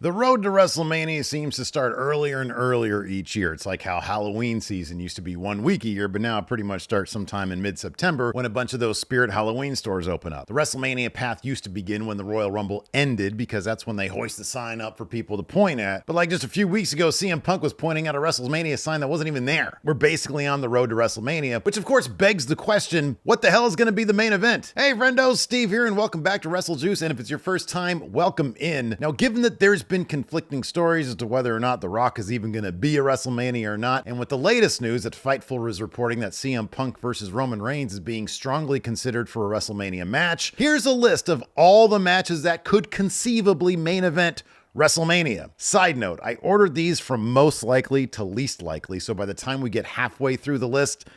The road to WrestleMania seems to start earlier and earlier each year. It's like how Halloween season used to be 1 week a year, but now it pretty much starts sometime in mid-September when a bunch of those Spirit Halloween stores open up. The WrestleMania path used to begin when the Royal Rumble ended because that's when they hoist the sign up for people to point at. But like just a few weeks ago, CM Punk was pointing at a WrestleMania sign that wasn't even there. We're basically on the road to WrestleMania, which of course begs the question, what the hell is going to be the main event? Hey friendos, Steve here and welcome back to WrestleJuice, and if it's your first time, welcome in. Now given that there's been conflicting stories as to whether or not The Rock is even going to be a WrestleMania or not, and with the latest news that Fightful is reporting that CM Punk versus Roman Reigns is being strongly considered for a WrestleMania match, here's a list of all the matches that could conceivably main event WrestleMania. Side note, I ordered these from most likely to least likely, so by the time we get halfway through the list,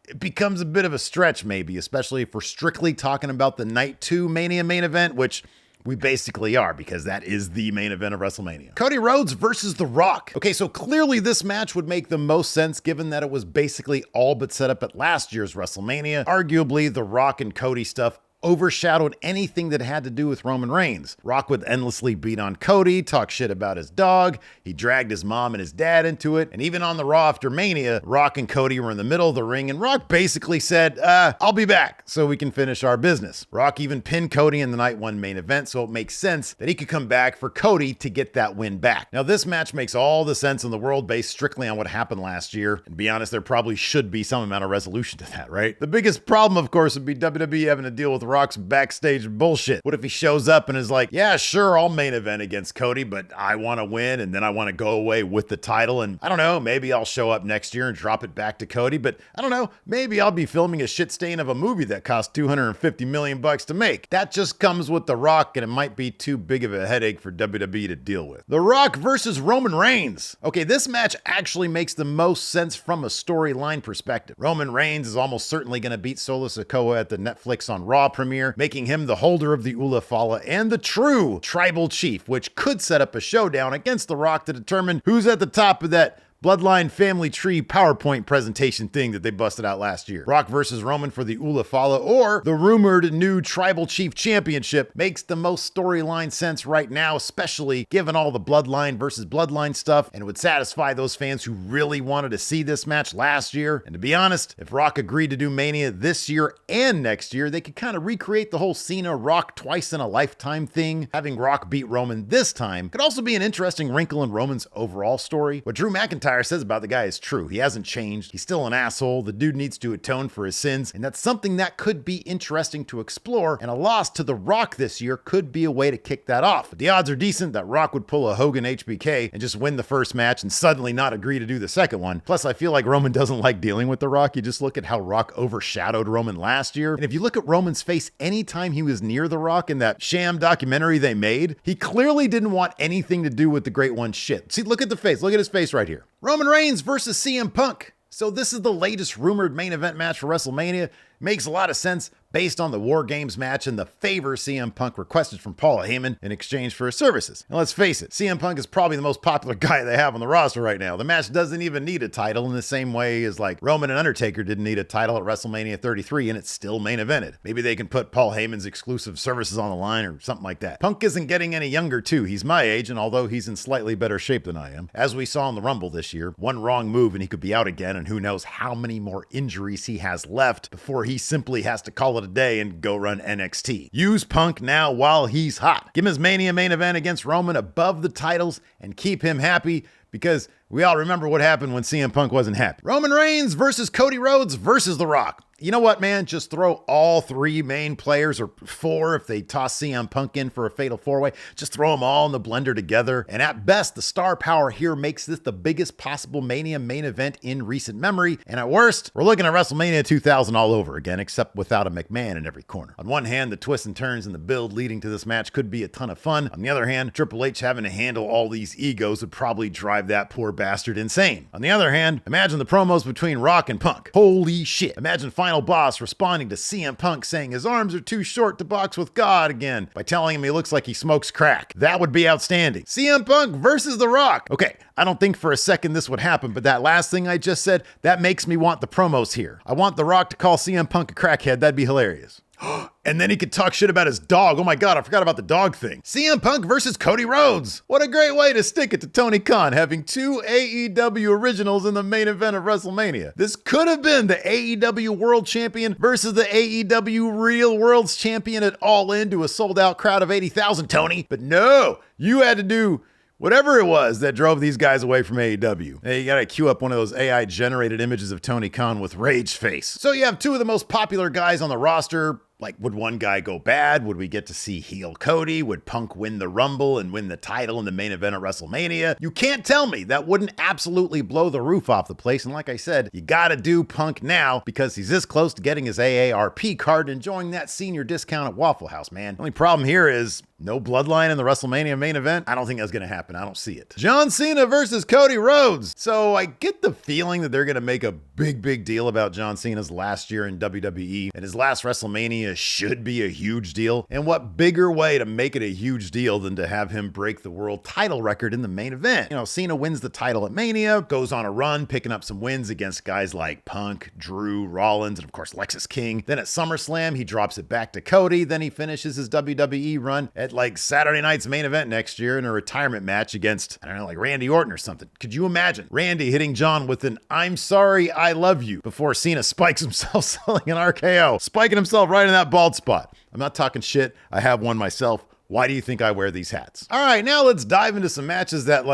it becomes a bit of a stretch maybe, especially if we're strictly talking about the Night 2 Mania main event, which we basically are, because that is the main event of WrestleMania. Cody Rhodes versus The Rock. Okay, so clearly this match would make the most sense given that it was basically all but set up at last year's WrestleMania. Arguably, The Rock and Cody stuff overshadowed anything that had to do with Roman Reigns. Rock would endlessly beat on Cody, talk shit about his dog, he dragged his mom and his dad into it, and even on the Raw after Mania, Rock and Cody were in the middle of the ring, and Rock basically said, I'll be back so we can finish our business. Rock even pinned Cody in the Night 1 main event, so it makes sense that he could come back for Cody to get that win back. Now this match makes all the sense in the world based strictly on what happened last year, and to be honest, there probably should be some amount of resolution to that, right? The biggest problem, of course, would be WWE having to deal with Rock's backstage bullshit. What if he shows up and is like, yeah, sure, I'll main event against Cody, but I want to win and then I want to go away with the title, and I don't know, maybe I'll show up next year and drop it back to Cody, but I don't know, maybe I'll be filming a shit stain of a movie that cost $250 million to make. That just comes with The Rock, and it might be too big of a headache for WWE to deal with. The Rock versus Roman Reigns. Okay, this match actually makes the most sense from a storyline perspective. Roman Reigns is almost certainly going to beat Solo Sikoa at the Netflix on Raw premiere, making him the holder of the Ula Fala and the true tribal chief, which could set up a showdown against The Rock to determine who's at the top of that Bloodline Family Tree PowerPoint presentation thing that they busted out last year. Rock versus Roman for the Ula Fala or the rumored new Tribal Chief Championship makes the most storyline sense right now, especially given all the Bloodline versus Bloodline stuff, and it would satisfy those fans who really wanted to see this match last year. And to be honest, if Rock agreed to do Mania this year and next year, they could kind of recreate the whole Cena Rock twice in a lifetime thing. Having Rock beat Roman this time could also be an interesting wrinkle in Roman's overall story. What Drew McIntyre says about the guy is true. He hasn't changed. He's still an asshole. The dude needs to atone for his sins, and that's something that could be interesting to explore, and a loss to The Rock this year could be a way to kick that off. But the odds are decent that Rock would pull a Hogan HBK and just win the first match and suddenly not agree to do the second one. Plus, I feel like Roman doesn't like dealing with The Rock. You just look at how Rock overshadowed Roman last year, and if you look at Roman's face anytime he was near The Rock in that sham documentary they made, he clearly didn't want anything to do with the Great One shit. See, look at the face. Look at his face right here. Roman Reigns versus CM Punk. So this is the latest rumored main event match for WrestleMania. Makes a lot of sense based on the War Games match and the favor CM Punk requested from Paul Heyman in exchange for his services. And let's face it, CM Punk is probably the most popular guy they have on the roster right now. The match doesn't even need a title in the same way as like Roman and Undertaker didn't need a title at WrestleMania 33 and it's still main evented. Maybe they can put Paul Heyman's exclusive services on the line or something like that. Punk isn't getting any younger too. He's my age, and although he's in slightly better shape than I am, as we saw in the Rumble this year, one wrong move and he could be out again, and who knows how many more injuries he has left before he simply has to call it a day and go run NXT. Use Punk now while he's hot. Give him his Mania main event against Roman above the titles and keep him happy, because we all remember what happened when CM Punk wasn't happy. Roman Reigns versus Cody Rhodes versus The Rock. You know what, man? Just throw all three main players, or four if they toss CM Punk in for a fatal four-way. Just throw them all in the blender together. And at best, the star power here makes this the biggest possible Mania main event in recent memory. And at worst, we're looking at WrestleMania 2000 all over again, except without a McMahon in every corner. On one hand, the twists and turns in the build leading to this match could be a ton of fun. On the other hand, Triple H having to handle all these egos would probably drive that poor bastard insane. On the other hand, imagine the promos between Rock and Punk. Holy shit. Imagine Final Boss responding to CM Punk saying his arms are too short to box with God again by telling him he looks like he smokes crack. That would be outstanding. CM Punk versus The Rock. Okay, I don't think for a second this would happen, but that last thing I just said, that makes me want the promos here. I want The Rock to call CM Punk a crackhead. That'd be hilarious. And then he could talk shit about his dog. Oh my God, I forgot about the dog thing. CM Punk versus Cody Rhodes. What a great way to stick it to Tony Khan, having two AEW originals in the main event of WrestleMania. This could have been the AEW World Champion versus the AEW Real World's Champion at All In to a sold-out crowd of 80,000, Tony. But no, you had to do whatever it was that drove these guys away from AEW. Hey, you gotta cue up one of those AI-generated images of Tony Khan with rage face. So you have two of the most popular guys on the roster. Like, would one guy go bad? Would we get to see heel Cody? Would Punk win the Rumble and win the title in the main event of WrestleMania? You can't tell me that wouldn't absolutely blow the roof off the place. And like I said, you gotta do Punk now because he's this close to getting his AARP card and enjoying that senior discount at Waffle House, man. The only problem here is no bloodline in the WrestleMania main event. I don't think that's gonna happen. I don't see it. John Cena versus Cody Rhodes. So I get the feeling that they're gonna make a big deal about John Cena's last year in WWE, and his last WrestleMania should be a huge deal. And what bigger way to make it a huge deal than to have him break the world title record in the main event? You know, Cena wins the title at Mania, goes on a run, picking up some wins against guys like Punk, Drew, Rollins, and of course Lexus King. Then at SummerSlam, he drops it back to Cody. Then he finishes his WWE run at like Saturday night's main event next year in a retirement match against, I don't know, like Randy Orton or something. Could you imagine Randy hitting John with an "I'm sorry, I love you" before Cena spikes himself selling an RKO, spiking himself right in that bald spot? I'm not talking shit. I have one myself. Why do you think I wear these hats? All right, now let's dive into some matches that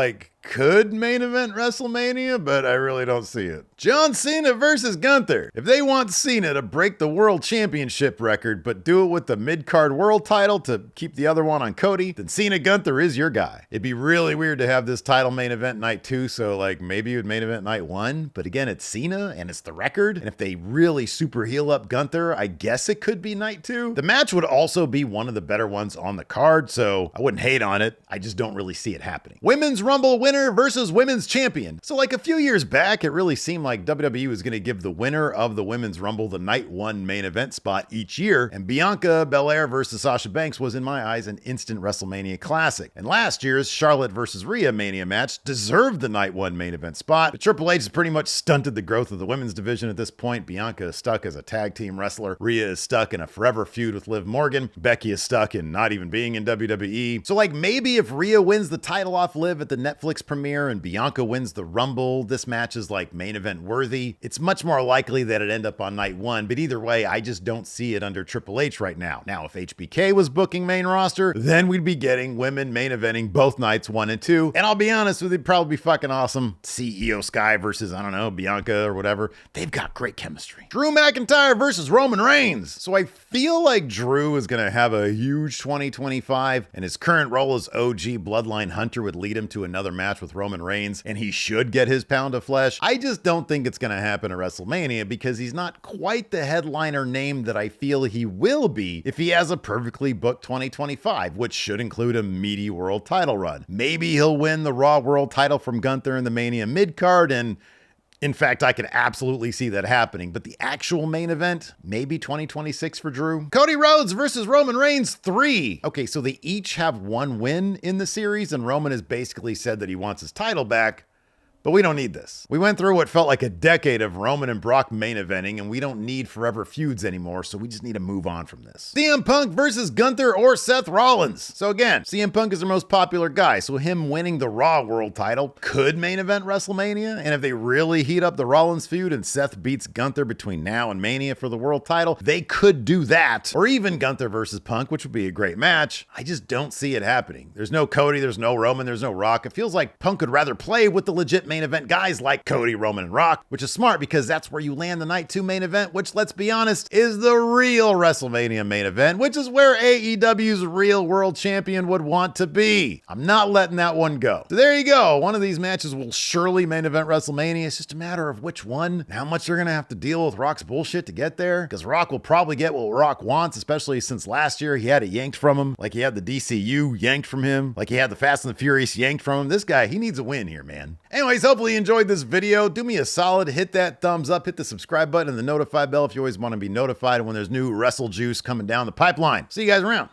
could main event WrestleMania, but I really don't see it. John Cena versus Gunther. If they want Cena to break the world championship record, but do it with the mid-card world title to keep the other one on Cody, then Cena Gunther is your guy. It'd be really weird to have this title main event night 2, so maybe you would main event night 1, but again, it's Cena and it's the record, and if they really super heel up Gunther, I guess it could be night 2. The match would also be one of the better ones on the card, so I wouldn't hate on it. I just don't really see it happening. Women's Rumble winner versus women's champion. So a few years back, it really seemed like WWE was going to give the winner of the Women's Rumble the night 1 main event spot each year, and Bianca Belair versus Sasha Banks was, in my eyes, an instant WrestleMania classic. And last year's Charlotte versus Rhea Mania match deserved the night 1 main event spot, but Triple H has pretty much stunted the growth of the women's division at this point. Bianca is stuck as a tag team wrestler. Rhea is stuck in a forever feud with Liv Morgan. Becky is stuck in not even being in WWE. So maybe if Rhea wins the title off Liv at the Netflix premiere and Bianca wins the Rumble, this match is main event worthy. It's much more likely that it end up on night 1, but either way, I just don't see it under Triple H right now. Now, if HBK was booking main roster, then we'd be getting women main eventing both nights 1 and 2. And I'll be honest with you, it'd probably be fucking awesome. CEO Sky versus, I don't know, Bianca or whatever. They've got great chemistry. Drew McIntyre versus Roman Reigns. So I feel like Drew is going to have a huge 2025, and his current role as OG Bloodline Hunter would lead him to another match with Roman Reigns, and he should get his pound of flesh. I just don't think it's going to happen at WrestleMania because he's not quite the headliner name that I feel he will be if he has a perfectly booked 2025, which should include a meaty world title run. Maybe he'll win the Raw world title from Gunther in the Mania mid-card, and in fact, I can absolutely see that happening, but the actual main event, maybe 2026 for Drew. Cody Rhodes versus Roman Reigns 3. Okay, so they each have 1 win in the series, and Roman has basically said that he wants his title back. But we don't need this. We went through what felt like a decade of Roman and Brock main eventing, and we don't need forever feuds anymore, so we just need to move on from this. CM Punk versus Gunther or Seth Rollins. So again, CM Punk is their most popular guy, so him winning the Raw world title could main event WrestleMania, and if they really heat up the Rollins feud and Seth beats Gunther between now and Mania for the world title, they could do that. Or even Gunther versus Punk, which would be a great match. I just don't see it happening. There's no Cody, there's no Roman, there's no Rock. It feels like Punk would rather play with the legit main event guys like Cody, Roman, and Rock, which is smart because that's where you land the night 2 main event, which, let's be honest, is the real WrestleMania main event, which is where AEW's real world champion would want to be. I'm not letting that one go. So there you go. One of these matches will surely main event WrestleMania. It's just a matter of which one and how much they're going to have to deal with Rock's bullshit to get there, because Rock will probably get what Rock wants, especially since last year he had it yanked from him, like he had the DCU yanked from him, like he had the Fast and the Furious yanked from him. This guy, he needs a win here, man. Anyways, hopefully you enjoyed this video. Do me a solid, hit that thumbs up, hit the subscribe button and the notify bell if you always want to be notified when there's new Wrestle Juice coming down the pipeline. See you guys around.